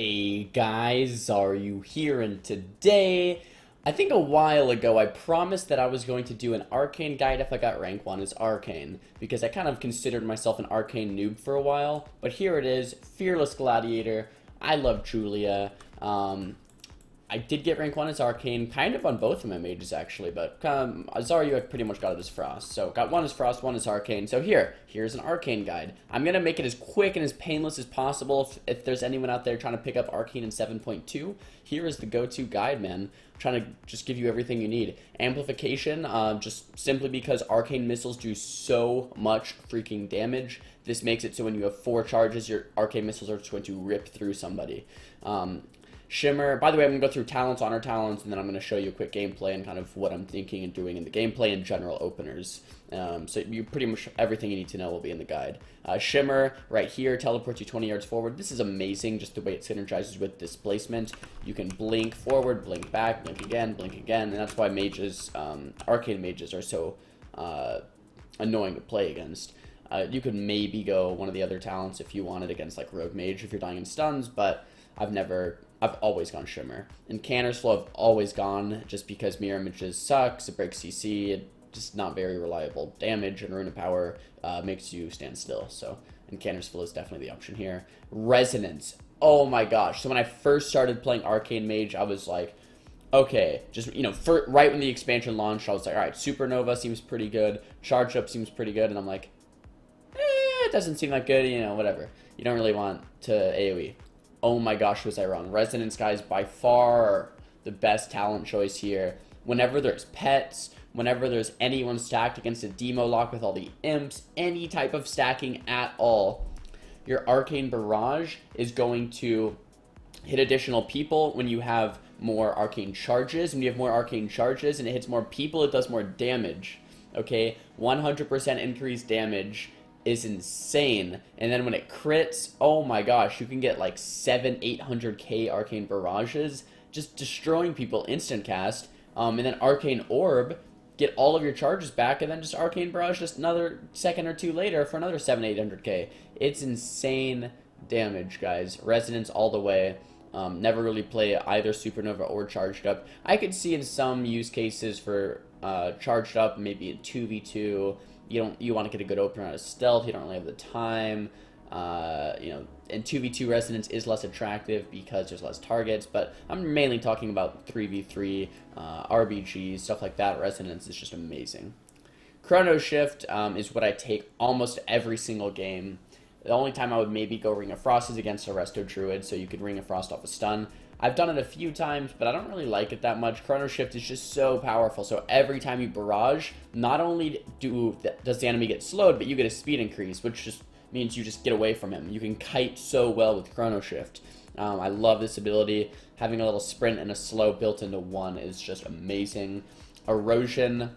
Hey guys, Xaryu here, and today, I think a while ago, I promised that I was going to do an Arcane guide if I got rank 1 as Arcane, because I kind of considered myself an Arcane noob for a while, but here it is, Fearless Gladiator. I love Julia. I did get rank 1 as Arcane, kind of on both of my mages actually, but Xaryu I pretty much got it as Frost. So got 1 as Frost, 1 as Arcane. So here's an Arcane guide. I'm going to make it as quick and as painless as possible. If there's anyone out there trying to pick up Arcane in 7.2, here is the go-to guide, man. I'm trying to just give you everything you need. Amplification, just simply because Arcane missiles do so much freaking damage. This makes it so when you have 4 charges, your Arcane missiles are just going to rip through somebody. Shimmer, by the way, I'm going to go through talents, honor talents, and then I'm going to show you a quick gameplay and kind of what I'm thinking and doing in the gameplay and general openers. So you pretty much everything you need to know will be in the guide. Shimmer, right here, teleports you 20 yards forward. This is amazing, just the way it synergizes with displacement. You can blink forward, blink back, blink again, and that's why mages, Arcane mages are so annoying to play against. You could maybe go one of the other talents if you wanted against like Rogue Mage if you're dying in stuns, but I've always gone Shimmer. And Canner's Flow I've always gone just because Mirror Images sucks, it breaks CC, it just not very reliable damage, and Rune of Power makes you stand still. So, and Canner's Flow is definitely the option here. Resonance, oh my gosh. So when I first started playing Arcane Mage, I was like, okay, just, you know, right when the expansion launched, I was like, alright, Supernova seems pretty good, Charge Up seems pretty good, and I'm like, it doesn't seem that good, you know, whatever. You don't really want to AoE. Oh my gosh, was I wrong. Resonance, guys, by far the best talent choice here. Whenever there's pets, whenever there's anyone stacked against a demo lock with all the imps, any type of stacking at all, your Arcane Barrage is going to hit additional people when you have more Arcane Charges. When you have more Arcane Charges and it hits more people, it does more damage. Okay, 100% increased damage is insane. And then when it crits, oh my gosh, you can get like 800k Arcane Barrages, just destroying people instant cast. And then Arcane Orb, get all of your charges back, and then just Arcane Barrage just another second or two later for another 800k. It's insane damage, guys. Resonance all the way. Never really play either Supernova or Charged Up. I could see in some use cases for Charged Up, maybe in 2v2, you want to get a good opener out of stealth, you don't really have the time, you know, and 2v2 Resonance is less attractive because there's less targets, but I'm mainly talking about 3v3, RBGs, stuff like that. Resonance is just amazing. Chrono Shift is what I take almost every single game. The only time I would maybe go Ring of Frost is against a Resto Druid, so you could Ring of Frost off a stun. I've done it a few times, but I don't really like it that much. Chrono Shift is just so powerful. So every time you barrage, not only does the enemy get slowed, but you get a speed increase, which just means you just get away from him. You can kite so well with Chrono Shift. I love this ability. Having a little sprint and a slow built into one is just amazing. Erosion.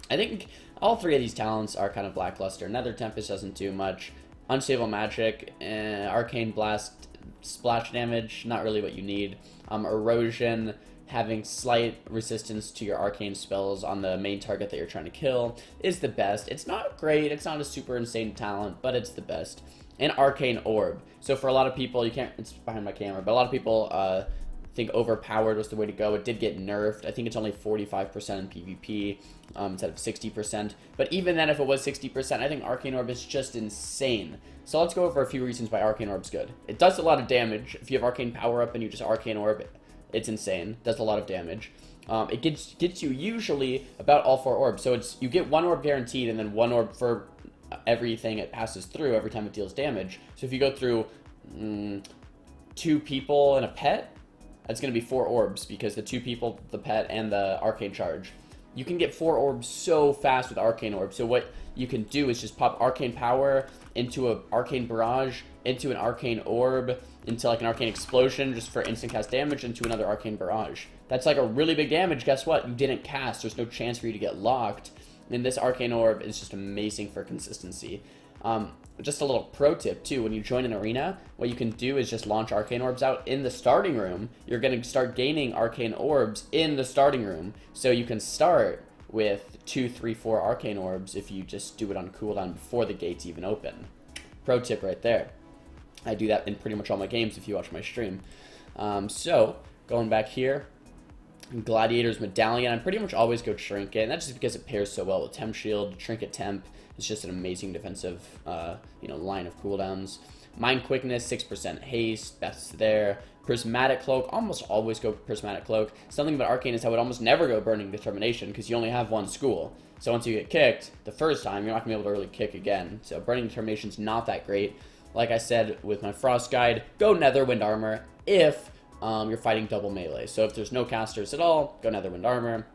I think all three of these talents are kind of lackluster. Nether Tempest doesn't do much. Unstable Magic, Arcane Blast, splash damage, not really what you need. Erosion, having slight resistance to your arcane spells on the main target that you're trying to kill is the best. It's not great, it's not a super insane talent, but it's the best. And Arcane Orb. So for a lot of people, it's behind my camera, but a lot of people think Overpowered was the way to go. It did get nerfed. I think it's only 45% in PvP instead of 60%. But even then, if it was 60%, I think Arcane Orb is just insane. So let's go over a few reasons why Arcane Orb's good. It does a lot of damage. If you have Arcane Power Up and you just Arcane Orb, it's insane. It does a lot of damage. It gets you usually about all 4 orbs. So you get 1 orb guaranteed, and then 1 orb for everything it passes through every time it deals damage. So if you go through 2 people and a pet, that's going to be 4 orbs, because the 2 people, the pet, and the Arcane Charge. You can get 4 orbs so fast with Arcane Orb. So what you can do is just pop Arcane Power into an Arcane Barrage, into an Arcane Orb, into like an Arcane Explosion just for instant cast damage, into another Arcane Barrage. That's like a really big damage. Guess what? You didn't cast. There's no chance for you to get locked. And this Arcane Orb is just amazing for consistency. Just a little pro tip too, when you join an arena, what you can do is just launch Arcane Orbs out in the starting room. You're going to start gaining Arcane Orbs in the starting room. So you can start with 2, 3, 4 Arcane Orbs if you just do it on cooldown before the gates even open. Pro tip right there. I do that in pretty much all my games if you watch my stream. So, going back here, Gladiator's Medallion, I pretty much always go Trinket, and that's just because it pairs so well with Temp Shield. Trinket Temp is just an amazing defensive, line of cooldowns. Mind Quickness, 6% haste, best there. Prismatic Cloak, almost always go Prismatic Cloak. Something about Arcane is I would almost never go Burning Determination, because you only have one school. So once you get kicked, the first time, you're not going to be able to really kick again. So Burning Determination's not that great. Like I said with my Frost Guide, go Netherwind Armor if you're fighting double melee. So if there's no casters at all, go Netherwind Armor.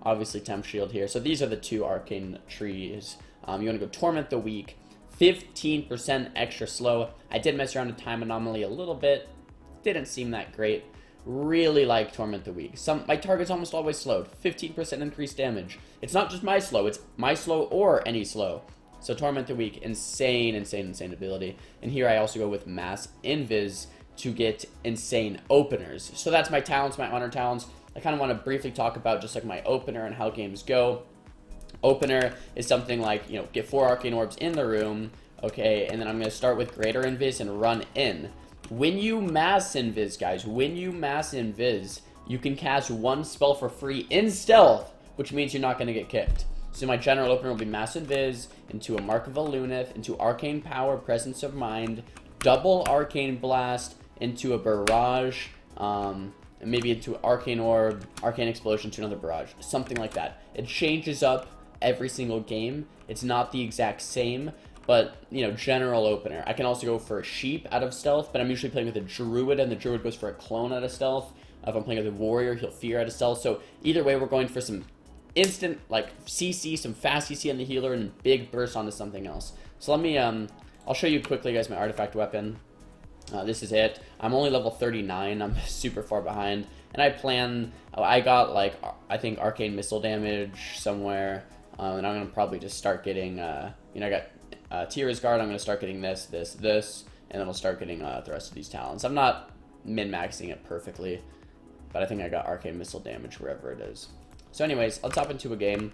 Obviously Temp Shield here. So these are the two Arcane trees. You want to go Torment the Weak, 15% extra slow. I did mess around with Time Anomaly a little bit. Didn't seem that great. Really like Torment the Weak. My target's almost always slowed. 15% increased damage. It's not just my slow, it's my slow or any slow. So Torment the Weak, insane ability. And here I also go with Mass Invis to get insane openers. So that's my talents, my honor talents. I kind of want to briefly talk about just like my opener and how games go. Opener is something like, get 4 Arcane Orbs in the room, okay, and then I'm going to start with Greater Invis and run in. When you Mass Invis, guys, you can cast 1 spell for free in stealth, which means you're not going to get kicked. So my general opener will be Mass Invis into a Mark of Alunith, into Arcane Power, Presence of Mind, double Arcane Blast, into a Barrage, maybe into Arcane Orb, Arcane Explosion to another Barrage, something like that. It changes up every single game. It's not the exact same, but, general opener. I can also go for a Sheep out of stealth, but I'm usually playing with a Druid, and the Druid goes for a Clone out of stealth. If I'm playing with a Warrior, he'll Fear out of stealth. So either way, we're going for some instant, CC, some fast CC on the healer, and big burst onto something else. So let me, I'll show you quickly, guys, my artifact weapon. This is it. I'm only level 39. I'm super far behind. And I got, I think Arcane Missile damage somewhere. And I'm going to probably just start getting, I got Tira's Guard. I'm going to start getting this, and then I'll start getting the rest of these talents. I'm not min-maxing it perfectly, but I think I got Arcane Missile damage wherever it is. So anyways, let's hop into a game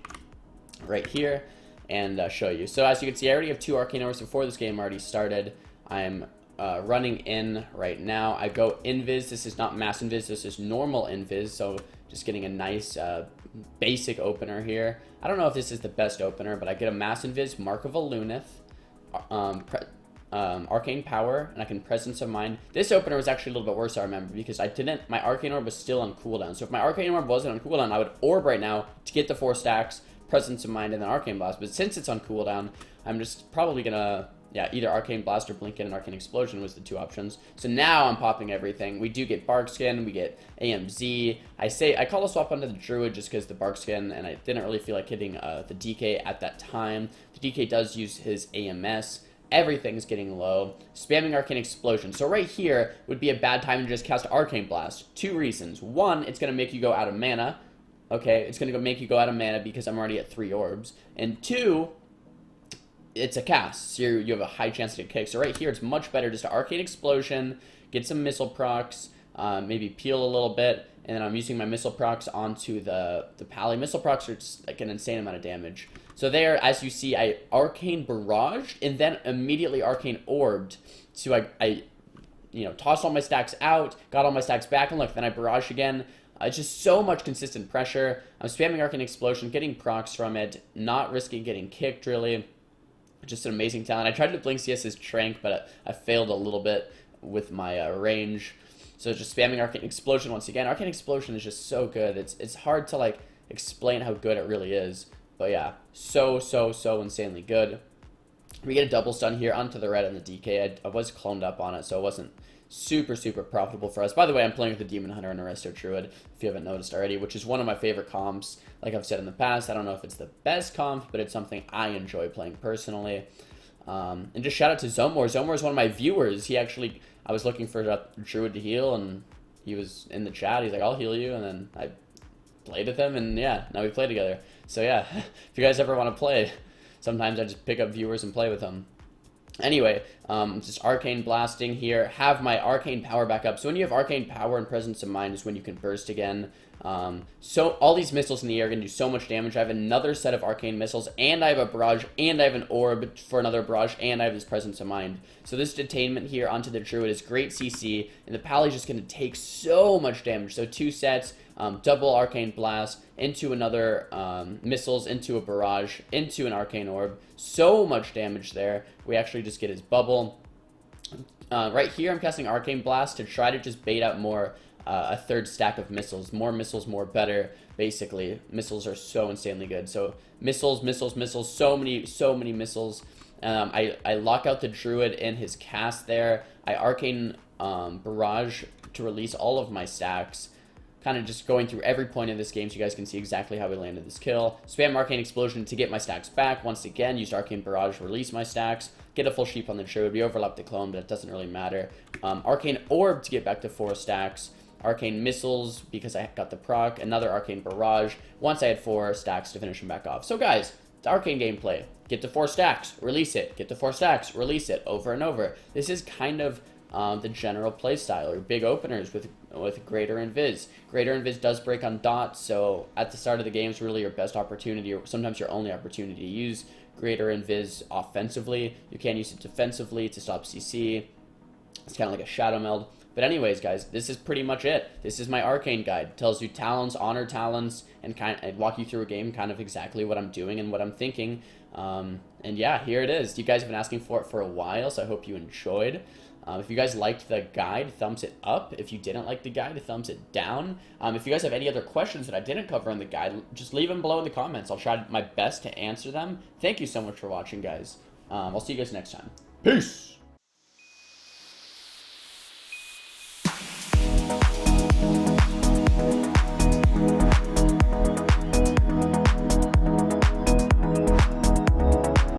right here and show you. So as you can see, I already have 2 Arcane Orbs before this game already started. I'm running in right now. I go Invis. This is not Mass Invis. This is normal Invis. So just getting a nice basic opener here. I don't know if this is the best opener, but I get a Mass Invis, Mark of Alunith, Arcane Power, and I can Presence of Mind. This opener was actually a little bit worse, I remember, because my Arcane Orb was still on cooldown. So if my Arcane Orb wasn't on cooldown, I would Orb right now to get the 4 stacks, Presence of Mind, and then Arcane Blast. But since it's on cooldown, I'm just probably gonna, either Arcane Blast or Blink In and Arcane Explosion was the 2 options. So now I'm popping everything. We do get Barkskin, we get AMZ. I call a swap onto the Druid just because the Barkskin, and I didn't really feel like hitting the DK at that time. The DK does use his AMS. Everything's getting low. Spamming Arcane Explosion. So right here would be a bad time to just cast Arcane Blast. 2 reasons. 1, it's going to make you go out of mana. Okay, it's going to make you go out of mana because I'm already at 3 orbs. And 2, it's a cast, so you have a high chance to get kicked. So right here, it's much better just to Arcane Explosion, get some missile procs, maybe peel a little bit, and then I'm using my missile procs onto the Pally. Missile procs are just like an insane amount of damage. So there, as you see, I Arcane Barraged, and then immediately Arcane Orbed. So I tossed all my stacks out, got all my stacks back, and look, then I Barraged again. It's just so much consistent pressure. I'm spamming Arcane Explosion, getting procs from it, not risking getting kicked, really. Just an amazing talent. I tried to Blink CS's Trank, but I failed a little bit with my range. So just spamming Arcane Explosion once again. Arcane Explosion is just so good. It's hard to explain how good it really is. But yeah, so insanely good. We get a double stun here onto the red and the DK. I was cloned up on it, so it wasn't super profitable for us. By the way, I'm playing with the Demon Hunter and Arresto Druid, if you haven't noticed already, which is one of my favorite comps. Like I've said in the past, I don't know if it's the best comp, but it's something I enjoy playing personally. And just shout out to Zomor. Zomor is one of my viewers. I was looking for a Druid to heal, and he was in the chat. He's like, I'll heal you, and then I played with him, and yeah, now we play together. So yeah, if you guys ever want to play, sometimes I just pick up viewers and play with them. Anyway, just Arcane Blasting here. Have my Arcane Power back up. So when you have Arcane Power and Presence of Mind is when you can burst again. So all these missiles in the air are going to do so much damage. I have another set of arcane missiles, and I have a barrage, and I have an orb for another barrage, and I have this presence of mind. So this detainment here onto the druid is great CC, and the pally is just going to take so much damage. So 2 sets, double arcane blast into another missiles, into a barrage, into an arcane orb. So much damage there. We actually just get his bubble. Right here, I'm casting arcane blast to try to just bait out more. A third stack of missiles. More missiles, more better. Basically, missiles are so insanely good. So missiles, missiles, missiles. So many missiles. I lock out the druid in his cast there. I arcane barrage to release all of my stacks. Kind of just going through every point in this game so you guys can see exactly how we landed this kill. Spam arcane explosion to get my stacks back. Once again, used arcane barrage to release my stacks. Get a full sheep on the druid. We overlap the clone, but it doesn't really matter. Arcane orb to get back to 4 stacks. Arcane missiles because I got the proc, another arcane barrage once I had 4 stacks to finish him back off. So guys, it's arcane gameplay. Get to 4 stacks, release it. Get to 4 stacks, release it over and over. This is kind of the general playstyle, or big openers with Greater Invis. Greater Invis does break on dots, so at the start of the game is really your best opportunity, or sometimes your only opportunity to use Greater Invis offensively. You can use it defensively to stop CC. It's kind of like a shadow meld. But anyways, guys, this is pretty much it. This is my arcane guide. It tells you talents, honor talents, and walk you through a game, kind of exactly what I'm doing and what I'm thinking. And yeah, here it is. You guys have been asking for it for a while, so I hope you enjoyed. If you guys liked the guide, thumbs it up. If you didn't like the guide, thumbs it down. If you guys have any other questions that I didn't cover in the guide, just leave them below in the comments. I'll try my best to answer them. Thank you so much for watching, guys. I'll see you guys next time. Peace!